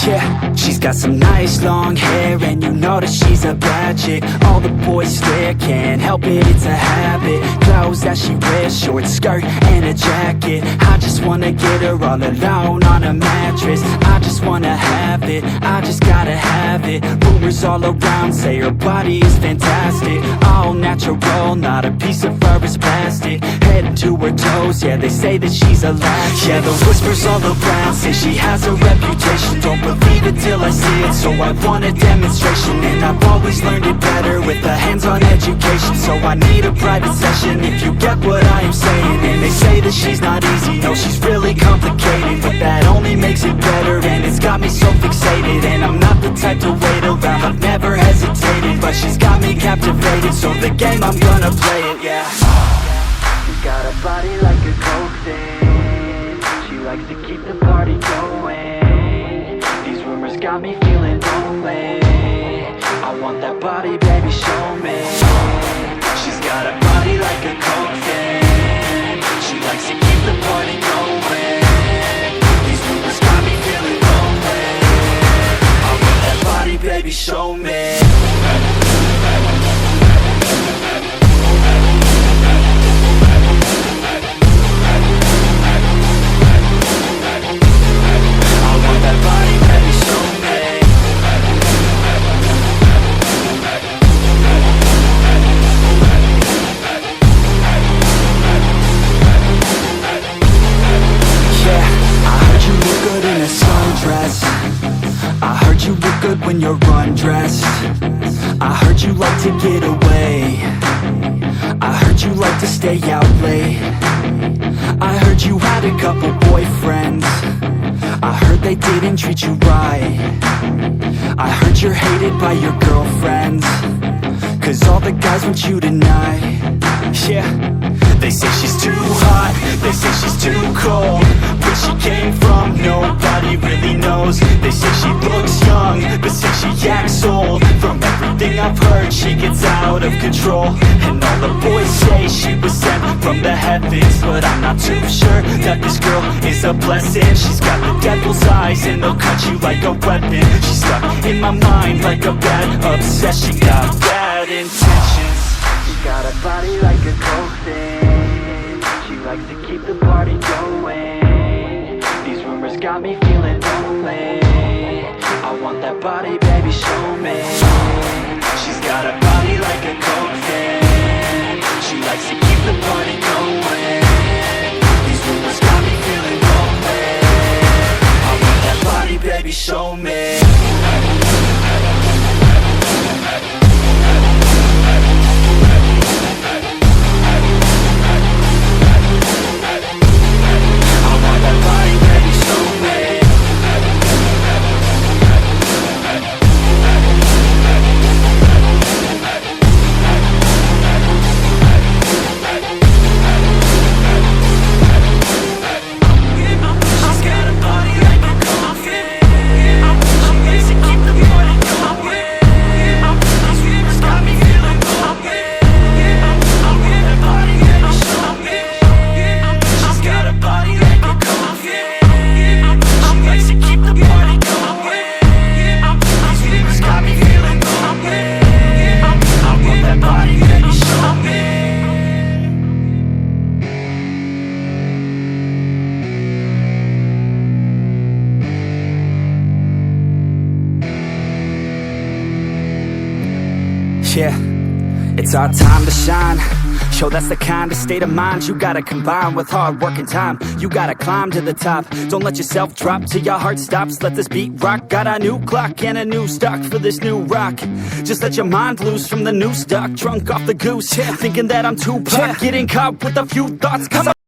Yeah, she's got some nice long hair, and you know that she's a bad chick. All the boys stare, can't help it, it's a habit. Clothes that she wears, short skirt and a jacket. I just wanna get her all alone on a mattress. I just wanna have it, I just gotta have it. Rumors all around say her body is fantastic. All natural, not a piece of fur is plastic. Head to her toes, yeah, they say that she's a latch. Yeah, the whispers all around say she has a reputation. Don't believe it till I see it, so I want a demonstration. And I've always learned it better with a hands-on education. So I need a private session if you get what I am saying. And they say that she's not easy, no, she's really complicated. But that only makes it better, and it's got me so fixated. And I'm not the type to wait around, I've never hesitated. But she's got me captivated, so the game, I'm gonna play it, yeah. She's got a body like a coke thing. She likes to keep the party going. These rumors got me feeling lonely. I want that body, baby, show me. She's got a body like a coke thing. undressed. I heard you like to get away. I heard you like to stay out late. I heard you had a couple boyfriends. I heard they didn't treat you right. I heard you're hated by your girlfriends, 'cause all the guys want you tonight. Yeah, they say she's too hot, they say she's too cold. Where she came from, nobody really knows. They say she looks young, but say she acts old. From everything I've heard, she gets out of control. And all the boys say she was sent from the heavens, but I'm not too sure that this girl is a blessing. She's got the devil's eyes and they'll cut you like a weapon. She's stuck in my mind like a bad obsession. Got bad intentions. She got a body like a cold thing. She likes to keep the party going. These rumors got me feeling lonely. I want that body, baby, show me. She's got a body like a cold thing. She likes to keep the party going. These rumors got me feeling lonely. I want that body, baby, show me. Yeah, it's our time to shine. Yo, that's the kind of state of mind you gotta combine with hard work and time. You gotta climb to the top. Don't let yourself drop till your heart stops. Let this beat rock. Got a new clock and a new stock for this new rock. Just let your mind loose from the new stock. Drunk off the goose, yeah. Thinking that I'm Tupac, yeah. Getting caught with a few thoughts, 'cause